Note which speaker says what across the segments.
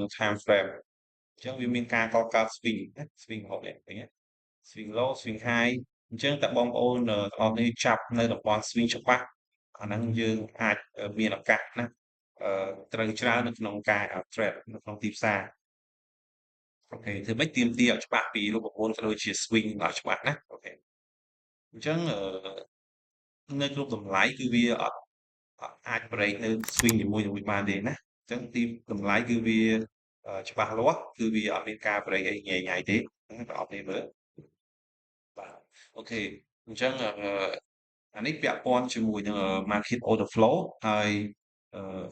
Speaker 1: នឹង time frame អញ្ចឹងវាមានការកកើត swing ណា swing រហូតនេះឃើញទេ swing low swing high អញ្ចឹងតើបងប្អូនទាំងអស់គ្នាចាប់នៅតំបន់ swing ច្បាស់អាហ្នឹងយើងអាចមានឱកាសណាត្រូវច្រើននៅក្នុងការ trade នៅក្នុងទីផ្សារអូខេធ្វើម៉េចទាមទារឲ្យច្បាស់ពីរូបមន្តក៏ដូចជា swing ឲ្យច្បាស់ណាអូខេអញ្ចឹងនៅគ្រប់តម្លៃគឺវាអត់អាច break នៅ swing នីមួយៗបានទេណាអញ្ចឹងទីតម្លៃគឺវាច្បាស់លាស់គឺវាអត់មានការ break អីញ៉ៃៗទេបងប្អូនមើលបាទអូខេអញ្ចឹងអានេះពាក់ព័ន្ធជាមួយនឹង market order flow ហើយអឺ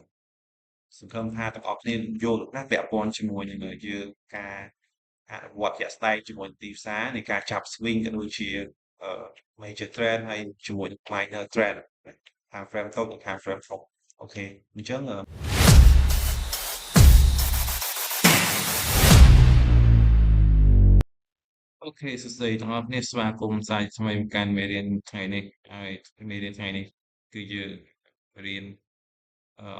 Speaker 1: សង្ឃឹមថាទាំងអស់គ្នាយល់ណាពាក់ព័ន្ធជាមួយនឹងយើងការអនុវត្តជាក់ស្ដែងជាមួយទីផ្សារនៃការចាប់ swing ក៏ដូចជាmajor trend ហើយជាមួយនឹង minor trend time frame តូចនិង time frame ធំអូខេអញ្ចឹងអូខេសួស្តីទាំងអស់គ្នាស្វាគមន៍សាយថ្មីមកកាន់មេរៀនថ្ងៃនេះហើយមេរៀនថ្ងៃនេះគឺយើងរៀន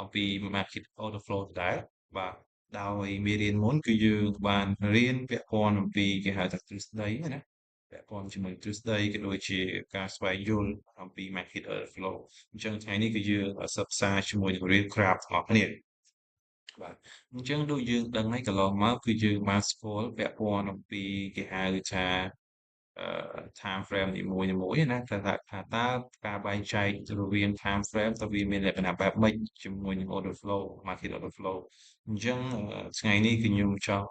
Speaker 1: អំពី market order flow ដដែលបាទដោយមេរៀនមុនគឺយើងបានរៀនពាក់ព័ន្ធអំពីគេហៅថាទ្រឹស្ដីណាពាក់ព័ន្ធជាមួយទ្រឹស្ដីក៏ដូចជាការស្វែងយល់អំពី market order flow អញ្ចឹងថ្ងៃនេះគឺយើងសិក្សាជាមួយនឹងរៀន craft ទាំងអស់គ្នាបាទអញ្ចឹងដូចយើងដឹងហើយកន្លងមកគឺយើងបានស្គាល់ពាក់ព័ន្ធអំពីគេហៅថាtime frame នីមួយៗណាថាតើការបែងចែករវាង time frame តើវាមានលក្ខណៈបែបម៉េចជាមួយនឹង order flow market order flow អញ្ចឹងថ្ងៃនេះគឺខ្ញុំចង់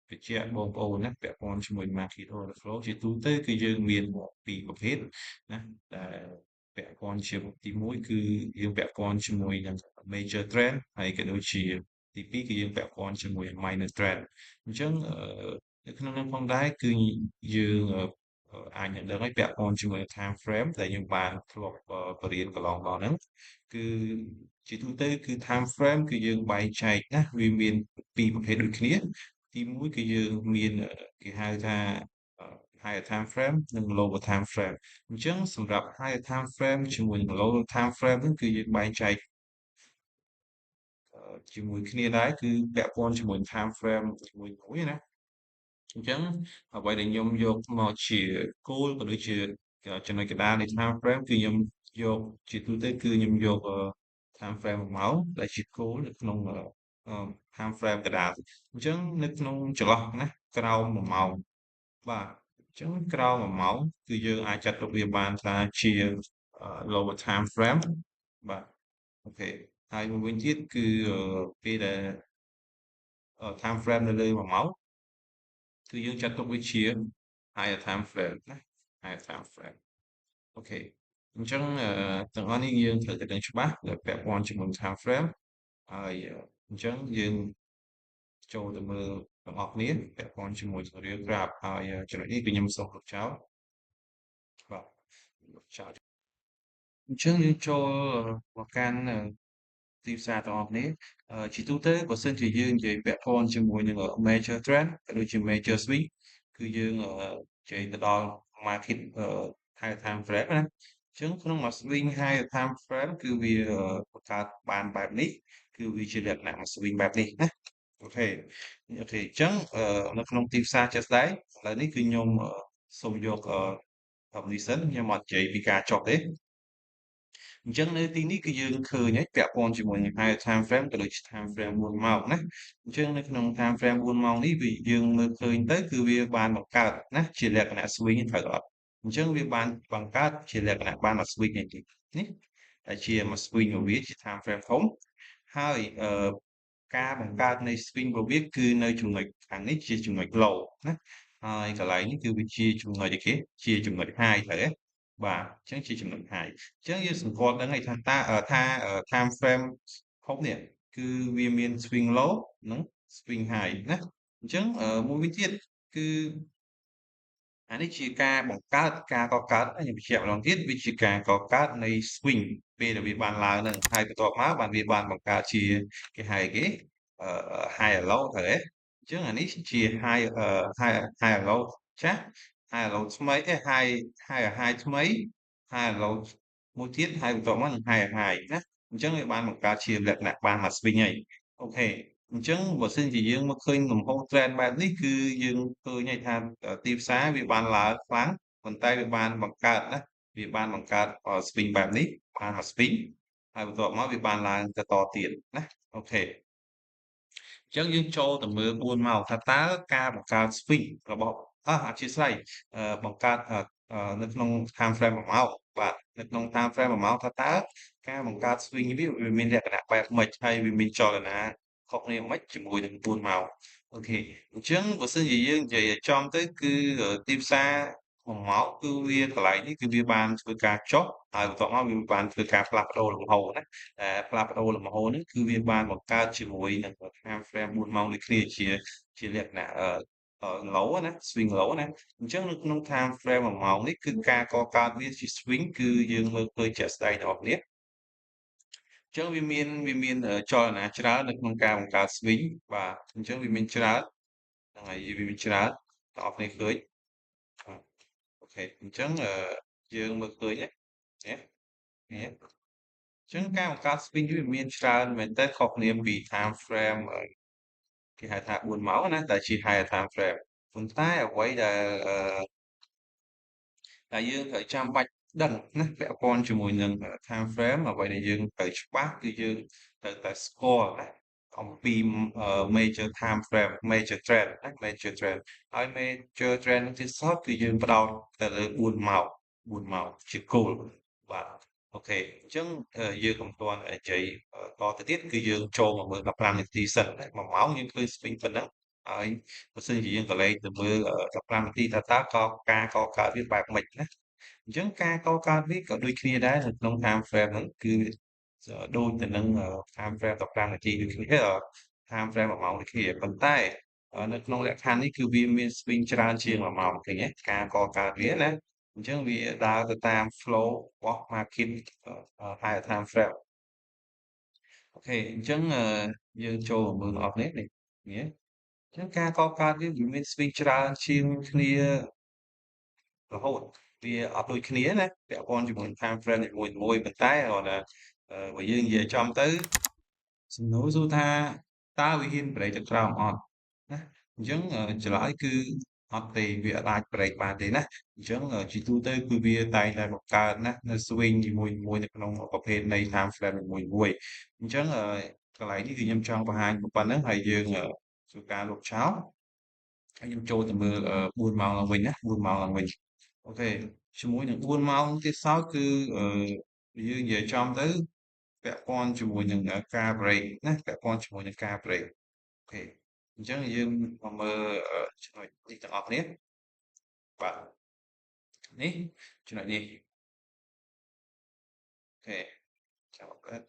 Speaker 1: បញ្ជាក់បងប្អូនណាពាក់ព័ន្ធជាមួយ market order flow ជាទូទៅគឺយើងមានពីរប្រភេទណាដែលពាក់ព័ន្ធជាទី1គឺយើងពាក់ព័ន្ធជាមួយនឹង major trend ហើយក៏ដូចជាទី2គឺយើងពាក់ព័ន្ធជាមួយ minor trend អញ្ចឹងនៅក្នុងនោះផងដែរគឺយើងអាចនឹងដឹងឲ្យពាក់ព័ន្ធជាមួយ time frame ដែលយើងបានធ្លាប់បរៀនកន្លងមកហ្នឹងគឺជាទូទៅគឺ time frame គឺយើងបែងចែកណាវាមានពីរប្រភេទដូចគ្នាទី1គឺយើងមានគេហៅថា higher time frame និង lower time frame អញ្ចឹងសម្រាប់ higher time frame ជាមួយនឹង lower time frame ហ្នឹងគឺយើងបែងចែកជាមួយគ្នាដែរគឺពាក់ព័ន្ធជាមួយ time frame មួយណាអញ្ចឹងអ្វីដែលខ្ញុំយកមកជាគោលក៏ដូចជាចំណុចកណ្ដាលនៃ time frame គឺខ្ញុំយកជាទូទៅគឺខ្ញុំយក time frame 1ម៉ោងដែលជាគោលនៅក្នុងtime frame កណ្ដាលអញ្ចឹងនៅក្នុងចន្លោះណាក្រោម1ម៉ោងបាទអញ្ចឹងក្រោម1ម៉ោងគឺយើងអាចចាត់ទុកវាបានថាជា lower time frame បាទអូខេហើយមួយវិញទៀតគឺពេលដែល time frame នៅលើ1ម៉ោងគឺយើងចាត់ទុកវាជា higher time frame ណា higher time frame អូខេអញ្ចឹងទាំងអស់នេះយើងត្រូវតែដឹងច្បាស់ដែលពាក់ព័ន្ធជាមួយ time frame ហើយអញ្ចឹងយើងចូលទៅមើលទាំងអស់គ្នាពាក់ព័ន្ធជាមួយរឿង graph ហើយចំណុចនេះគឺខ្ញុំសូមលុបចោលបាទលុបចោលអញ្ចឹងយើងចូលមកកាន់ទីផ្សារទាំងអស់គ្នាជាទូទៅបើសិនជាយើងនិយាយពាក់ព័ន្ធជាមួយនឹង major trend ក៏ដូចជា major swing គឺយើងនិយាយទៅដល់ market high time frame ណាអញ្ចឹងក្នុងមួយ swing high time frame គឺវាបង្កើតបានបែបនេះគឺវាជាលក្ខណៈមួយ swing បែបនេះណាអូខេអញ្ចឹងនៅក្នុងទីផ្សារជាក់ស្ដែងឥឡូវនេះគឺខ្ញុំសូមយក public សិនខ្ញុំអត់និយាយពីការចុះទេអញ្ចឹងនៅទីនេះគឺយើងឃើញហើយពាក់ព័ន្ធជាមួយនឹង higher time frame ក៏ដូចជា time frame 4ម៉ោងណាអញ្ចឹងនៅក្នុង time frame 4ម៉ោងនេះវាយើងមើលឃើញទៅគឺវាបានបង្កើតណាជាលក្ខណៈ swing ត្រូវអត់អញ្ចឹងវាបានបង្កើតជាលក្ខណៈបានមក swing នេះដែលជាមក swing របស់វាជា time frame ធំហើយការបង្កើតនៃ swing របស់វាគឺនៅចំណុចខាងនេះជាចំណុច low ណាហើយកន្លែងនេះគឺវាជាចំណុចអីគេជាចំណុច high ត្រូវទេបាទអញ្ចឹងជាចំណុច high អញ្ចឹងយើងសង្កត់ដឹងហើយថាtime frame ធំនេះគឺវាមាន swing low និង swing high ណាអញ្ចឹងមួយវិញទៀតគឺអានេះជាការបង្កើតការកកើតខ្ញុំបញ្ជាក់ម្ដងទៀតវាជាការកកើតនៃ swing ពេលដែលវាបានឡើងហ្នឹងហើយបន្ទាប់មកវាបានបង្កើតជាគេហៅគេhigh low ត្រូវទេអញ្ចឹងអានេះជា high low ចាស់ high low ថ្មីhigh ថ្មី high low មួយទៀតហើយបន្ទាប់មកនឹង high ណាអញ្ចឹងវាបានបង្កើតជាលក្ខណៈបានមក swing ហើយអូខេ អញ្ចឹងបើសិនជាយើងមកឃើញលំហូរ trend បែបនេះគឺយើងឃើញហើយថាទីផ្សារវាបានឡើងខ្លាំងប៉ុន្តែវាបានបង្កើតណាវាបានបង្កើតswing បែបនេះបានមក swing ហើយបន្ទាប់មកវាបានឡើងទៅតទៀតណាអូខេ អញ្ចឹងយើងចូលទៅមើល4ម៉ោងថាតើការបង្កើត swing របស់អធ្យាស្រ័យបង្កើតនៅក្នុង time frame 1ម៉ោងបាទនៅក្នុង time frame 1ម៉ោងថាតើការបង្កើត swing វាមានលក្ខណៈបែបម៉េចហើយវាមានចលនាខុសគ្នាម៉េចជាមួយនឹង4ម៉ោងអូខេអញ្ចឹងបើសិនជាយើងនិយាយឲ្យចំទៅគឺទីផ្សារ1ម៉ោងគឺវាកន្លែងនេះគឺវាបានធ្វើការចុះហើយបន្ទាប់មកវាបានធ្វើការផ្លាស់ប្ដូរលំហូរណា ផ្លាស់ប្ដូរលំហូរនេះគឺវាបានបង្កើតជាមួយនឹង time frame 4ម៉ោងដូចគ្នាជាលក្ខណៈlow ណា swing low ណាអញ្ចឹងនៅក្នុង time frame 1ម៉ោងនេះគឺការកកើតវាជា swing គឺយើងមើលឃើញជាក់ស្ដែងទាំងអស់គ្នាអញ្ចឹងវាមានចលនាច្រើននៅក្នុងការបង្កើត swing បាទអញ្ចឹងវាមានច្រើនហ្នឹងហើយវាមានច្រើនបងប្អូនឃើញបាទអូខេអញ្ចឹងយើងមើលឃើញណានេះអញ្ចឹងការបង្កើត swing វាមានច្រើនមែនទែនខុសគ្នាពី time frame គេហៅថា4ម៉ោងណាដែលជា higher time frame ប៉ុន្តែអ្វីដែលយើងត្រូវចាំបាច់ដឹងណាពាក់ព័ន្ធជាមួយនឹង time frame អ្វីដែលយើងត្រូវច្បាស់គឺយើងត្រូវតែស្គាល់ណាអំពី major time frame major trend ណា major trend ហើយ major trend នោះទៀតសោតគឺយើងផ្ដោតទៅលើ4ម៉ោងជាគោលបាទអូខេអញ្ចឹងយើងកុំទាន់និយាយតទៅទៀតគឺយើងចូលមកមើល15នាទីសិន1ម៉ោងយើងឃើញ swing ប៉ុណ្ណឹងហើយបើសិនជាយើងក៏លេខទៅមើល15នាទីថាតើការកកើតវាបែបម៉េចណាអញ្ចឹងការកកើតវាក៏ដូចគ្នាដែរនៅក្នុង time frame ហ្នឹងគឺដូចទៅនឹង time frame 15នាទីដូចគ្នាtime frame 1ម៉ោងដូចគ្នាប៉ុន្តែនៅក្នុងលក្ខខណ្ឌនេះគឺវាមាន swing ច្រើនជាង1ម៉ោងឃើញទេការកកើតវាណាអញ្ចឹងវាដើរទៅតាម flow របស់ market higher time frame អូខេអញ្ចឹងយើងចូលមកមើលអស់នេះនេះអញ្ចឹងការកកើតវាមាន swing ច្រើនជាងគ្នារហូតវាអត់ដូចគ្នាណាពាក់ព័ន្ធជាមួយ time frame នីមួយៗប៉ុន្តែគាត់ថាបើយើងនិយាយចំទៅសំណួរសួរថាតើវាហ៊ានប្រេកទៅក្រោមអត់ណាអញ្ចឹងចម្លើយគឺអត់ទេវាអាចប្រេកបានទេណាអញ្ចឹងជាទូទៅគឺវាតែងតែបង្កើតណានៅ swing នីមួយៗនៅក្នុងប្រភេទនៃ time frame នីមួយៗអញ្ចឹងកន្លែងនេះគឺខ្ញុំចង់បង្ហាញប៉ុណ្ណឹងហើយយើងធ្វើការលុបចោលហើយខ្ញុំចូលទៅមើល4ម៉ោងឡើងវិញណា4ម៉ោងឡើងវិញអូខេជាមួយនឹង4ម៉ោងទៀតសោតគឺយើងនិយាយចំទៅពាក់ព័ន្ធជាមួយនឹងការ break ណាពាក់ព័ន្ធជាមួយនឹងការ break អូខេអញ្ចឹងយើងមកមើលចំណុចនេះទាំងអស់គ្នាបាទនេះចំណុចនេះអូខេចាំមើល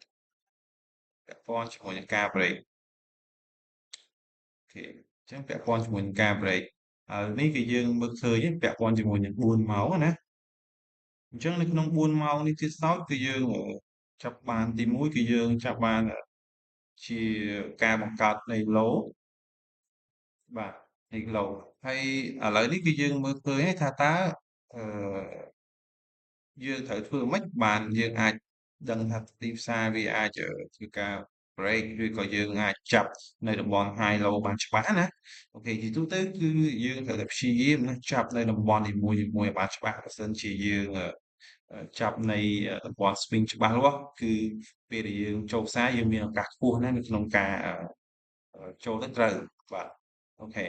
Speaker 1: ពាក់ព័ន្ធជាមួយនឹងការ break អូខេអញ្ចឹងពាក់ព័ន្ធជាមួយនឹងការ break ហើយនេះគឺយើងមើលឃើញពាក់ព័ន្ធជាមួយនឹង4ម៉ោងណាអញ្ចឹងនៅក្នុង4ម៉ោងនេះទៀតសោតគឺយើងចាប់បានទី1គឺយើងចាប់បានជាការបង្កើតនៃ low បាទនៃ low ហើយឥឡូវនេះគឺយើងមើលឃើញហើយថាតើអឺយើងត្រូវធ្វើម៉េចបានយើងអាចដឹងថាទីផ្សារវាអាចធ្វើការ break ឬក៏យើងអាចចាប់នៅតំបន់ high low បានច្បាស់ណាអូខេជាទូទៅគឺយើងត្រូវតែព្យាយាមណាចាប់នៅតំបន់នីមួយៗឲ្យបានច្បាស់បើសិនជាយើងចាប់នៃតំបន់ swing ច្បាស់លាស់គឺពេលដែលយើងចូលផ្សារយើងមានឱកាសខ្ពស់ណាស់នៅក្នុងការចូលទៅត្រូវបាទអូខេ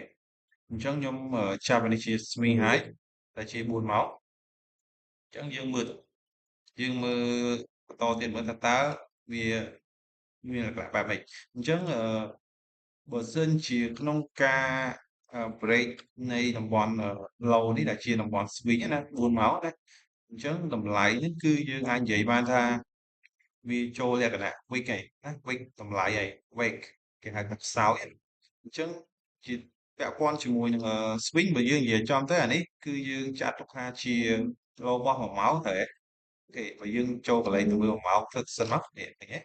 Speaker 1: អញ្ចឹងខ្ញុំចាប់អានេះជា swing ហើយតែជា4ម៉ោងអញ្ចឹងយើងមើលបន្តទៀតមើលថាតើវាមានលក្ខណៈបែបម៉េចអញ្ចឹងបើសិនជាក្នុងការbreak នៃតំបន់ low នេះដែលជាតំបន់ swing ណា4ម៉ោងណាអញ្ចឹងតម្លៃនេះគឺយើងអាចនិយាយបានថាវាចូលលក្ខណៈ weak ហើយណា weak តម្លៃហើយ weak គេហៅថាខ្សោយអញ្ចឹងជាពាក់ព័ន្ធជាមួយនឹងswing បើយើងនិយាយចំទៅអានេះគឺយើងចាត់ទុកថាជា low របស់1ម៉ោងហើយអូខេបើយើងចូលកន្លែងទៅមើល1ម៉ោងទៅសិនមកនេះឃើញទេ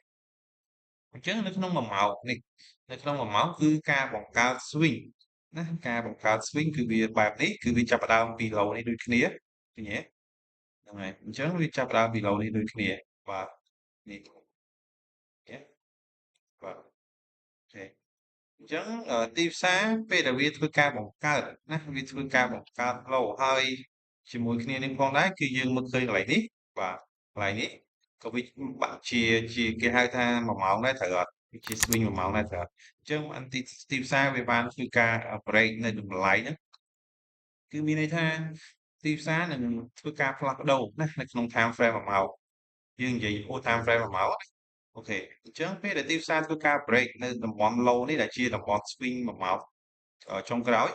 Speaker 1: អញ្ចឹងនៅក្នុង1ម៉ោងនេះនៅក្នុង1ម៉ោងគឺការបង្កើត swing ណាការបង្កើត swing គឺវាបែបនេះគឺវាចាប់ផ្ដើមពី low នេះដូចគ្នាឃើញទេហ្នឹងហើយអញ្ចឹងវាចាប់ផ្ដើមពី low នេះដូចគ្នាបាទនេះឃើញទេបាទអូខេ អញ្ចឹងទីផ្សារពេលដែលវាធ្វើការបង្កើតណាវាធ្វើការបង្កើតឡូហើយជាមួយគ្នានេះផងដែរគឺយើងមើលឃើញកន្លែងនេះបាទកន្លែងនេះក៏វាបាក់ជាគេហៅថា1 ម៉ោងដែរត្រូវអត់វាជា swing 1 ម៉ោងដែរត្រូវអត់អញ្ចឹងអានទីផ្សារវាបានធ្វើការ break នៅតម្លៃហ្នឹងគឺមានន័យថាទីផ្សារនឹងធ្វើការផ្លាស់ប្ដូរណានៅក្នុង time frame 1 ម៉ោងយើងនិយាយអូ time frame 1 ម៉ោងអូខេអញ្ចឹងពេលដែលទីផ្សារធ្វើការ break នៅតំបន់ low នេះដែលជាតំបន់ swing 1 ម៉ោងចុងក្រោយ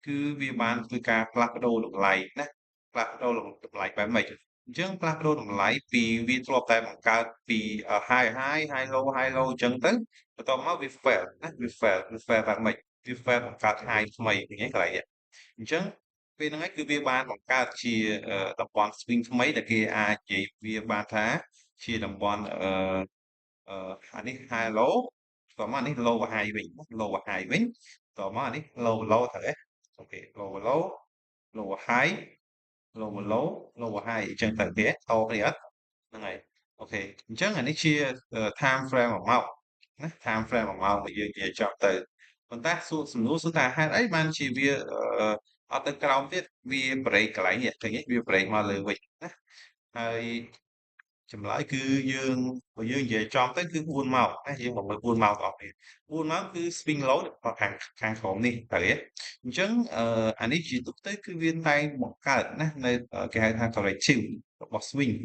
Speaker 1: គឺវាបានធ្វើការផ្លាស់ប្ដូរតម្លៃណាផ្លាស់ប្ដូរតម្លៃបែបម៉េចអញ្ចឹងផ្លាស់ប្ដូរតម្លៃពីវាធ្លាប់តែបង្កើតពី high low high low អញ្ចឹងទៅបន្ទាប់មកវា fail ណាវា fail បែបម៉េចវា fail បង្កើត high ថ្មីឃើញទេកន្លែងនេះអញ្ចឹងពេលហ្នឹងឯងគឺវាបានបង្កើតជាតំបន់ swing ថ្មីដែលគេអាចនិយាយវាបានថាជាតំបន់អានេះ high low តមកនេះ low high វិញ low high វិញតមកនេះ low low ត្រូវទេអូខេ low low low high low low low high អញ្ចឹងទៅគេតគ្នាអត់ហ្នឹងហើយអូខេអញ្ចឹងអានេះជា time frame 1 ម៉ោងណា time frame 1 ម៉ោងដែលយើងនិយាយចប់ទៅប៉ុន្តែសួរសំណួរសួរថាហេតុអីបានជាវាអត់ទៅក្រោមទៀតវា break កន្លែងនេះឃើញទេវា break មកលើវិញណាហើយចម្លើយគឺយើងបើយើងនិយាយចំទៅគឺ4 ម៉ោងណាយើងមកមើល4 ម៉ោងបងប្អូន4 ម៉ោងគឺ swing low ខាងក្រោមនេះតើអញ្ចឹងអានេះជាទូទៅគឺវាតែងបង្កើតណានៅគេហៅថា corrective របស់ swing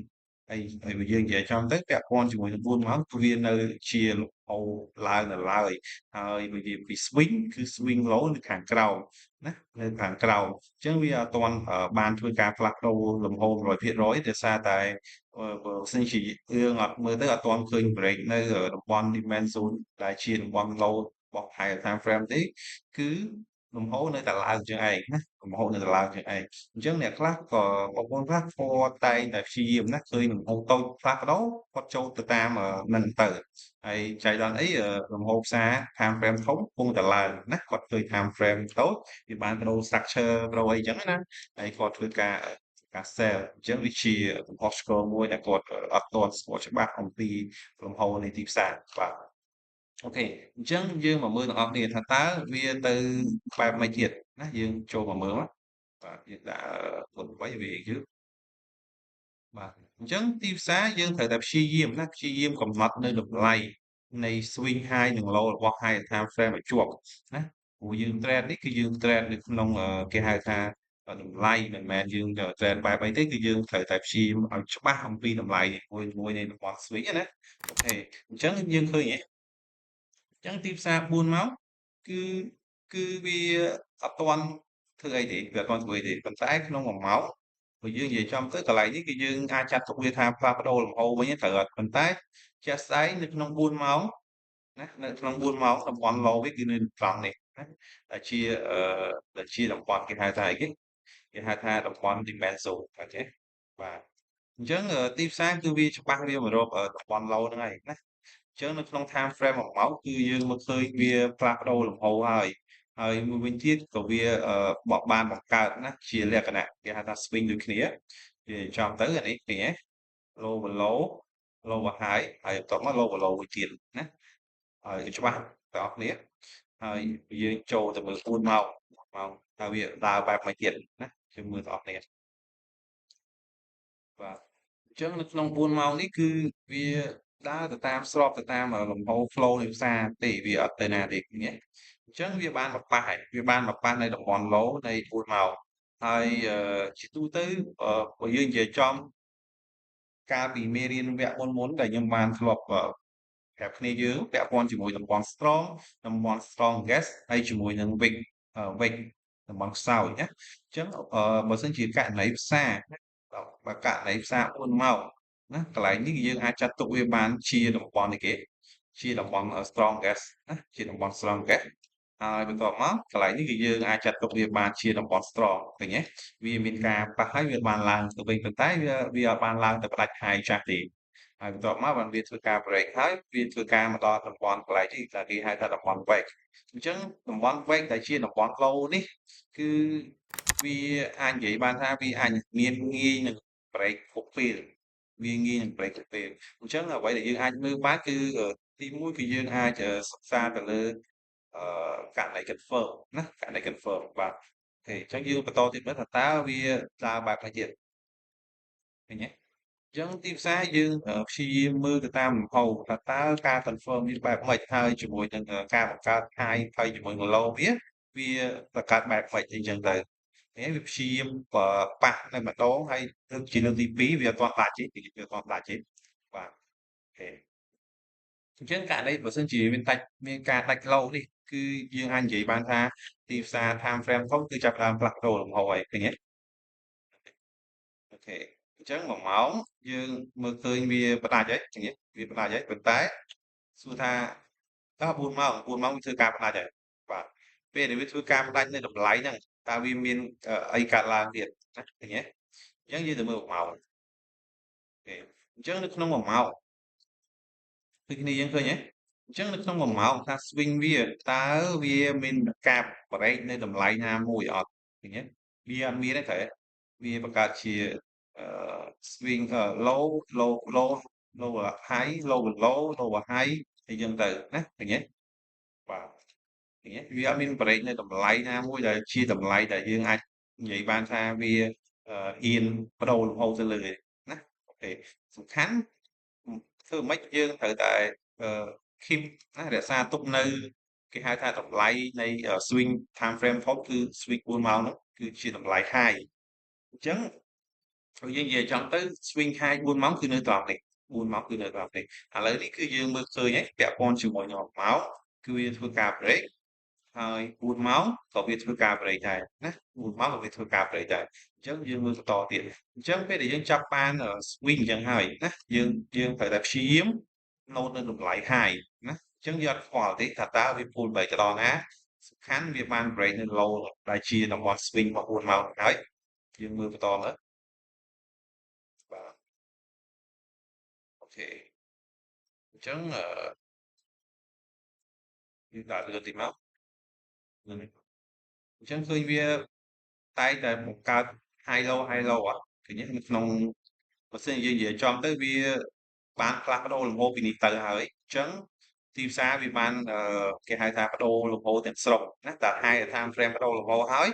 Speaker 1: ហើយបើយើងនិយាយចំទៅពាក់ព័ន្ធជាមួយនឹង4 ម៉ោងគឺវានៅជាលំហូរឡើងនៅឡើយហើយបើនិយាយពី swing គឺ swing low នៅខាងក្រោមណានៅខាងក្រោមអញ្ចឹងវាអត់ទាន់បានធ្វើការផ្លាស់ប្ដូរលំហូរ100%ដោយសារតែបើសិនជាយើងអត់មើលទៅអត់ទាន់ឃើញ break នៅតំបន់ demand zone ដែលជាតំបន់ low របស់ higher time frame ទេគឺលំហូរនៅតែឡើងជាងឯងណាលំហូរនៅតែឡើងជាងឯងអញ្ចឹងអ្នកខ្លះក៏បងប្អូនខ្លះគាត់តែងតែព្យាយាមណាឃើញលំហូរតូចផ្លាស់ប្ដូរគាត់ចូលទៅតាមនឹងទៅហើយចៃដន្យអីលំហូរផ្សារ time frame ធំគង់តែឡើងណាគាត់ឃើញ time frame តូចវាបានប្ដូរ structure ប្ដូរអីចឹងណាហើយគាត់ធ្វើការ sell អញ្ចឹងវាជាកំហុសឆ្គងមួយដែលគាត់អត់ទាន់ស្គាល់ច្បាស់អំពីលំហូរនៃទីផ្សារបាទអូខេអញ្ចឹងយើងមកមើលទាំងអស់គ្នាថាតើវាទៅបែបម៉េចទៀតណាយើងចូលមកមើលមកបាទយើងដាក់ពុតໄວវាយឺតបាទអញ្ចឹងទីផ្សារយើងត្រូវតែព្យាយាមណាព្យាយាមកំណត់នៅតម្លៃនៃ swing high និង low របស់ high time frame ឲ្យជាប់ណាព្រោះយើង trade នេះគឺយើង trade នៅក្នុងគេហៅថាតម្លៃមិនមែនយើង trade បែបអីទេគឺយើងត្រូវតែព្យាយាមឲ្យច្បាស់អំពីតម្លៃមួយនៃតំបន់ swing ណាអូខេអញ្ចឹងយើងឃើញទេអញ្ចឹងទីផ្សារ4ម៉ោងគឺគឺវាអត់ទាន់ធ្វើអីទេវាអត់ទាន់ធ្វើអីទេប៉ុន្តែក្នុង1ម៉ោងបើយើងនិយាយចំទៅកន្លែងនេះគឺយើងអាចចាត់ទុកវាថាផ្លាស់ប្ដូរលំហូរវិញត្រូវអត់ប៉ុន្តែជាក់ស្ដែងនៅក្នុង4ម៉ោងណានៅក្នុង4ម៉ោងតំបន់ low វិញគឺនៅត្រង់នេះណាដែលជាដែលជាតំបន់គេហៅថាអីគេហៅថាតំបន់ demand zone អូខេបាទអញ្ចឹងទីផ្សារគឺវាច្បាស់វាមករកតំបន់ low ហ្នឹងហើយណាអញ្ចឹងនៅក្នុង time frame 1 ម៉ោងគឺយើងមើលឃើញវាផ្លាស់ប្ដូរលំហូរហើយមួយវិញទៀតក៏វាបានបង្កើតណាជាលក្ខណៈគេហៅថា swing ដូចគ្នាវាចំទៅអានេះឃើញទេ low low low high ហើយបន្ទាប់មក low low មួយទៀតណាហើយច្បាស់ទាំងអស់គ្នាហើយយើងចូលទៅមើល4ម៉ោងតើវាដើរបែបម៉េចទៀតណាយើងមើលទាំងអស់គ្នាបាទអញ្ចឹងនៅក្នុង4ម៉ោងនេះគឺវាដើរទៅតាមស្របទៅតាមលំហូរ flow នៃផ្សារទេវាអត់ទៅណាទេឃើញទេអញ្ចឹងវាបានមកប៉ះហើយវាបានមកប៉ះនៅតំបន់ low នៃ4ម៉ោងហើយជាទូទៅបើយើងនិយាយចំកាលពីមេរៀនវគ្គមុនដែលខ្ញុំបានធ្លាប់ប្រាប់គ្នាយើងពាក់ព័ន្ធជាមួយតំបន់ strong តំបន់ strongest ហើយជាមួយនឹង weak weak តំបន់ខ្សោយណាអញ្ចឹងបើសិនជាករណីផ្សារបើករណីផ្សារ4ម៉ោងណាកន្លែងនេះយើងអាចចាត់ទុកវាបានជាតំបន់នេះគេជាតំបន់ strongest ណាជាតំបន់ strongest ហើយបន្ទាប់មកកន្លែងនេះគឺយើងអាចចាត់ទុកវាបានជាតំបន់ strong ឃើញទេវាមានការប៉ះហើយវាបានឡើងទៅវិញប៉ុន្តែវាអត់បានឡើងទៅផ្ដាច់ high ចាស់ទេហើយបន្ទាប់មកបានវាធ្វើការ break ហើយវាធ្វើការមកដល់តំបន់កន្លែងនេះដែលគេហៅថាតំបន់ wake អញ្ចឹងតំបន់ wake ដែលជាតំបន់ low នេះគឺវាអាចនិយាយបានថាវាអាចមានងាយនឹង break គ្រប់ពេលវាងាយនឹង break គ្រប់ពេលអញ្ចឹងអ្វីដែលយើងអាចមើលបានគឺទី1គឺយើងអាចសិក្សាទៅលើ ករណី confirm ណាករណី confirm បាទអូខេអញ្ចឹងយើងបន្តទៀតមើលថាតើវាដើរបែបណាទៀតឃើញទេអញ្ចឹងទីផ្សារយើងព្យាយាមមើលទៅតាមលំហូរថាតើការ confirm នេះបែបម៉េចហើយជាមួយនឹងការបង្កើត high ហើយជាមួយនឹង low វាបង្កើតបែបម៉េចអីចឹងទៅហើយវាព្យាយាមប៉ះនៅម្ដងហើយលើកជាលើកទី2វាអត់ទាន់ដាច់ទេវាអត់ទាន់ដាច់ទេបាទអូខេអញ្ចឹងករណីបើសិនជាមានការដាច់ low នេះគឺយើងអាចនិយាយបានថាទីផ្សារ time frame ធំគឺចាប់ផ្ដើមផ្លាស់ប្ដូរលំហូរហើយឃើញទេអូខេអញ្ចឹង1ម៉ោងយើងមើលឃើញវាផ្ដាច់ហើយឃើញទេវាផ្ដាច់ហើយប៉ុន្តែសួរថាតើ4ម៉ោងវាធ្វើការផ្ដាច់ហើយបាទពេលដែលវាធ្វើការផ្ដាច់នៅតម្លៃហ្នឹងតើវាមានអីកើតឡើងទៀតណាឃើញទេអញ្ចឹងយើងទៅមើល1ម៉ោងអូខេអញ្ចឹងនៅក្នុង1ម៉ោងដូចគ្នាយើងឃើញទេអញ្ចឹងនៅក្នុង1ម៉ោងថា swing វាតើវាមានការបរេកនៅតម្លៃណាមួយអត់ឃើញទេវាអត់មានទេតែវាបង្កើតជាអឺ swing low low low low high low low low high អីចឹងទៅណាឃើញទេបាទឃើញទេវាអត់មានបរេកនៅតម្លៃណាមួយដែលជាតម្លៃដែលយើងអាចនិយាយបានថាវាហ៊ានបដូរលំហូរទៅលើទេណាអូខេសំខាន់ធ្វើម៉េចយើងត្រូវតែអឺ keep ណារក្សាទុកនៅគេហៅថាតម្លៃនៃ swing time frame ធំគឺ swing 4ម៉ោងនោះគឺជាតម្លៃ high អញ្ចឹងបើយើងនិយាយចំទៅ swing high 4ម៉ោងគឺនៅត្រង់នេះ4ម៉ោងគឺនៅត្រង់នេះឥឡូវនេះគឺយើងមើលឃើញហើយពាក់ព័ន្ធជាមួយនឹង1ម៉ោងគឺវាធ្វើការ break ហើយ4ម៉ោងក៏វាធ្វើការ break ដែរណា4ម៉ោងក៏វាធ្វើការ break ដែរអញ្ចឹងយើងមើលបន្តទៀតអញ្ចឹងពេលដែលយើងចាប់បាន swing អញ្ចឹងហើយណាយើងត្រូវតែព្យាយាម note នៅតម្លៃ high ណាអញ្ចឹងយើងអត់ខ្វល់ទេថាតើវា pull break ទៅដល់ណាសំខាន់វាបាន break នៅ low ដែលជាតំបន់ swing មក4ម៉ោងហើយយើងមើលបន្តមើលបាទអូខេអញ្ចឹងយើងដើរលឿនតិចមកអញ្ចឹងឃើញវាតែងតែបង្កើត high low high low ឃើញទេនៅក្នុងបើសិនជាយើងនិយាយចំទៅវាបានផ្លាស់ប្ដូរលំហូរពីនេះទៅហើយអញ្ចឹងទីផ្សារវាបានគេហៅថាប្ដូរលំហូរទាំងស្រុងណាតែ high time frame ប្ដូរលំហូរហើយ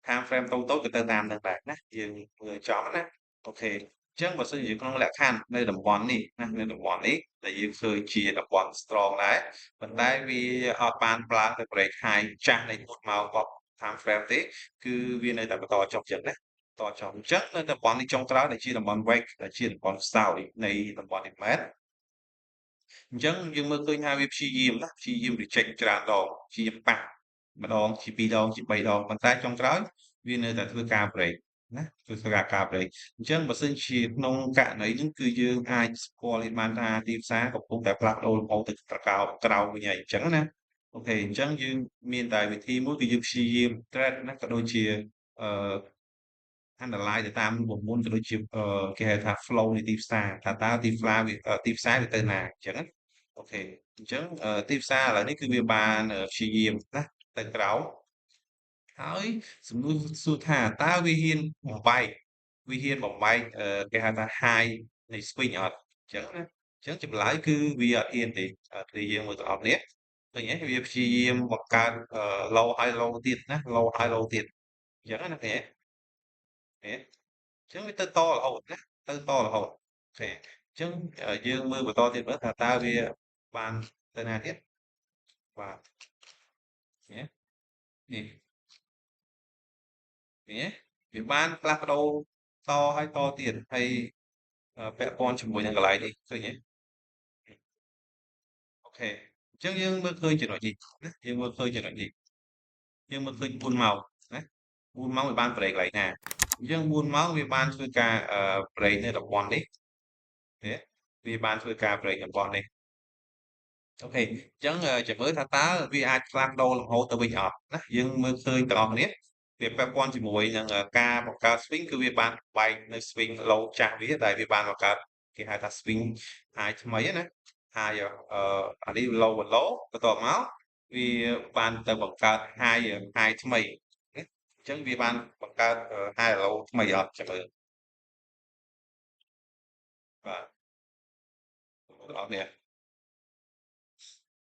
Speaker 1: time frame តូចៗក៏ទៅតាមនឹងដែរណាយើងមើលចំណាអូខេអញ្ចឹងបើសិនជាក្នុងលក្ខខណ្ឌនៅតំបន់នេះណានៅតំបន់នេះដែលយើងឃើញជាតំបន់ strong ដែរប៉ុន្តែវាអត់បានឡើងទៅ break high ចាស់នៃមុនមករបស់ time frame ទេគឺវានៅតែបន្តចុះចឹងណាតចុះអញ្ចឹងនៅតំបន់នេះចុងក្រោយដែលជាតំបន់ wake ដែលជាតំបន់ខ្សោយនៃតំបន់នេះមែនអញ្ចឹងយើងមើលឃើញថាវាព្យាយាមណាព្យាយាម reject ច្រើនដងព្យាយាមប៉ះម្ដងជា2ដងជា3ដងប៉ុន្តែចុងក្រោយវានៅតែធ្វើការ break ណាធ្វើការ break អញ្ចឹងបើសិនជាក្នុងករណីហ្នឹងគឺយើងអាចស្គាល់បានថាទីផ្សារកំពុងតែផ្លាស់ប្ដូរលំហូរទៅក្រោមវិញហើយអញ្ចឹងណាអូខេអញ្ចឹងយើងមានតែវិធីមួយគឺយើងព្យាយាម trade ណាក៏ដូចជាអឺ analyze ទៅតាមមុនក៏ដូចជាគេហៅថា flow នៃទីផ្សារថាតើទីផ្សារវាទៅណាអញ្ចឹងណាអូខេអញ្ចឹងទីផ្សារឥឡូវនេះគឺវាបានព្យាយាមណាទៅក្រោមហើយសំណួរសួរថាតើវាហ៊ានបំបែកគេហៅថា high នៃ swing អត់អញ្ចឹងណាអញ្ចឹងចម្លើយគឺវាអត់ហ៊ានទេគឺយើងមើលទាំងអស់គ្នាឃើញទេវាព្យាយាមបង្កើតlow high low ទៀតណា low high low ទៀតអញ្ចឹងណាឃើញទេឃើញទេអញ្ចឹងវាទៅតរហូតណាទៅតរហូតអូខេអញ្ចឹងយើងមើលបន្តទៀតមើលថាតើវាបានទៅណាទៀតបាទនេះនេះនេះវាបានផ្លាស់ប្ដូរតហើយតទៀតហើយពាក់ព័ន្ធជាមួយនឹងកន្លែងនេះឃើញទេអូខេអញ្ចឹងយើងមើលឃើញចំណុចនេះណាយើងមើលឃើញចំណុចនេះយើងមើលឃើញ4ម៉ោងណា4ម៉ោងវាបាន break កន្លែងណាអញ្ចឹង4ម៉ោងវាបានធ្វើការbreak នៅតំបន់នេះទេវាបានធ្វើការ break តំបន់នេះអូខេអញ្ចឹងចាំមើលថាតើវាអាចផ្លាស់ប្ដូរលំហូរទៅវិញអត់ណាយើងមើលឃើញទាំងអស់គ្នាវាពាក់ព័ន្ធជាមួយនឹងការបង្កើត swing គឺវាបានបែកនៅ swing low ចាស់វាដែលវាបានបង្កើតគេហៅថា swing high ថ្មីណា high អានេះ low បន្ទាប់មកវាបានទៅបង្កើត high high ថ្មីណាអញ្ចឹងវាបានបង្កើត high low ថ្មីអត់ចាំមើលបាទបងប្អូន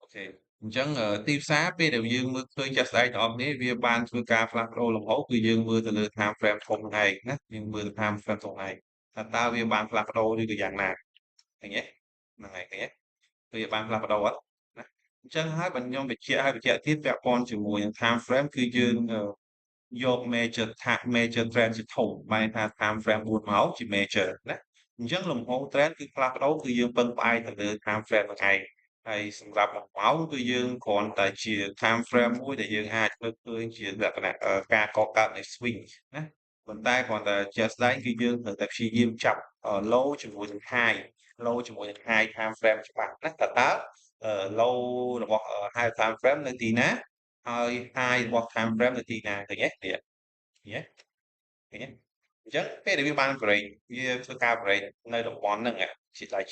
Speaker 1: អូខេ អញ្ចឹងទីផ្សារពេលដែលយើងមើលឃើញជាក់ស្ដែងទាំងអស់គ្នាវាបានធ្វើការផ្លាស់ប្ដូរលំហូរគឺយើងមើលទៅលើ time frame ធំហ្នឹងឯងណាយើងមើលទៅ time frame ធំឯងថាតើវាបានផ្លាស់ប្ដូរឬក៏យ៉ាងណាឃើញទេហ្នឹងហើយឃើញទេគឺវាបានផ្លាស់ប្ដូរអត់ណាអញ្ចឹងហើយបើខ្ញុំបញ្ជាក់ទៀតពាក់ព័ន្ធជាមួយនឹង time frame គឺយើងយក major trend ជាធំបែរថា time frame 4ម៉ោងជា major ណាអញ្ចឹងលំហូរ trend គឺផ្លាស់ប្ដូរគឺយើងពឹងផ្អែកទៅលើ time frame ហ្នឹងឯងហើយសម្រាប់1ម៉ោងគឺយើងគ្រាន់តែជា time frame មួយដែលយើងអាចមើលឃើញជាលក្ខណៈការកកើតនៃ swing ណាប៉ុន្តែគ្រាន់តែជាក់ស្ដែងគឺយើងត្រូវតែព្យាយាមចាប់low ជាមួយនឹង high low ជាមួយនឹង high time frame ច្បាស់ណាតើlow របស់ high time frame នៅទីណាហើយ high របស់ time frame នៅទីណាឃើញទេឃើញទេឃើញទេអញ្ចឹងពេលដែលវាបាន break វាធ្វើការ break នៅតំបន់ហ្នឹង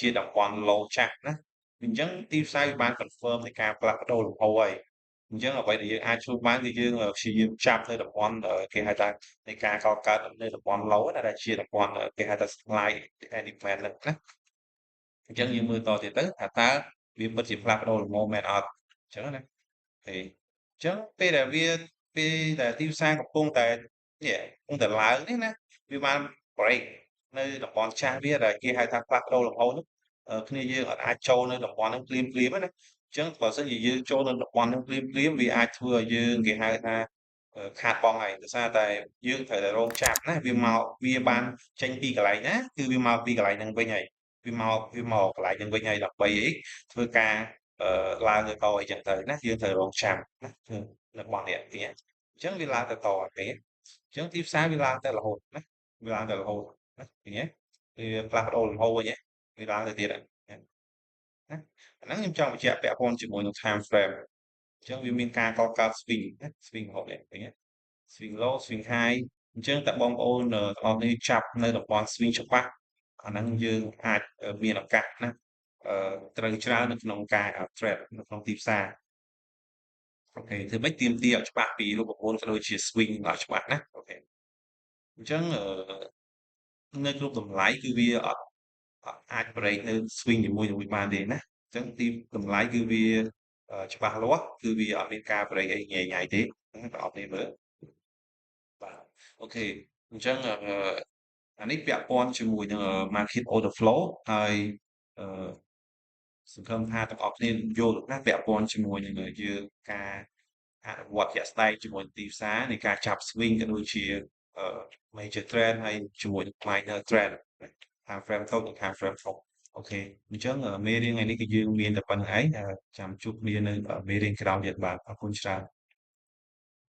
Speaker 1: ជាតំបន់ low ចាស់ណាអញ្ចឹងទីផ្សារវាបាន confirm នៃការផ្លាស់ប្ដូរលំហូរហើយអញ្ចឹងអ្វីដែលយើងអាចធ្វើបានគឺយើងព្យាយាមចាប់នៅតំបន់គេហៅថានៃការកកើតនៅតំបន់ low ណាដែលជាតំបន់គេហៅថា supply and demand ហ្នឹងណាអញ្ចឹងយើងមើលតទៀតទៅថាតើវាពិតជាផ្លាស់ប្ដូរលំហូរមែនអត់អញ្ចឹងណាអញ្ចឹងពេលដែលទីផ្សារកំពុងតែឡើងនេះណាវាបាន break នៅតំបន់ចាស់វាដែលគេហៅថាផ្លាស់ប្ដូរលំហូរនោះគ្នាយើងអត់អាចចូលនៅតំបន់ហ្នឹងភ្លាមៗទេណាអញ្ចឹងបើសិនជាយើងចូលនៅតំបន់ហ្នឹងភ្លាមៗវាអាចធ្វើឲ្យយើងគេហៅថាខាតបង់ហើយដោយសារតែយើងត្រូវតែរងចាប់ណាវាបានចេញពីកន្លែងណាគឺវាមកពីកន្លែងហ្នឹងវិញហើយវាមកកន្លែងហ្នឹងវិញហើយដើម្បីធ្វើការឡើងទៅតអីចឹងទៅណាយើងត្រូវរងចាំណានៅបោះនេះទីអញ្ចឹងវាឡើងទៅតទេអញ្ចឹងទីផ្សារវាឡើងទៅរហូតណាវាឡើងទៅរហូតណាឃើញទេវាផ្លាស់ប្ដូរលំហូរវិញវាឡើងទៅទៀតណាអាហ្នឹងខ្ញុំចង់បញ្ជាក់ពាក់ព័ន្ធជាមួយនឹង time frame អញ្ចឹងវាមានការកកើត swing ណា swing រហូតនេះឃើញទេ swing low swing high អញ្ចឹងតើបងប្អូនទាំងអស់គ្នាចាប់នៅតំបន់ swing ច្បាស់អាហ្នឹងយើងអាចមានឱកាសណាត្រូវច្រើននៅក្នុងការ trade នៅក្នុងទីផ្សារអូខេធ្វើម៉េចទាមទារឲ្យច្បាស់ពីរូបមន្តក៏ដូចជា swing ឲ្យច្បាស់ណាអូខេអញ្ចឹងនៅគ្រប់តម្លៃគឺវាអត់អាច break នៅ swing ជាមួយបានទេណាអញ្ចឹងទីតម្លៃគឺវាច្បាស់លាស់គឺវាអត់មានការ break អីញ៉ៃៗទេបងប្អូនមើលបាទអូខេអញ្ចឹងអានេះពាក់ព័ន្ធជាមួយនឹង market order flow ហើយអឺសង្ឃឹមថាទាំងអស់គ្នាយល់ណាពាក់ព័ន្ធជាមួយនឹងយើងការអនុវត្តជាក់ស្ដែងជាមួយទីផ្សារនៃការចាប់ swing ក៏ដូចជាmajor trend ហើយជាមួយនឹង minor trend time frame ធំនិង time frame ធំអូខេអញ្ចឹងមេរៀនថ្ងៃនេះគឺយើងមានតែប៉ុណ្្នឹងឯងចាំជួបគ្នានៅមេរៀនក្រោយទៀតបាទអរគុណច្រើន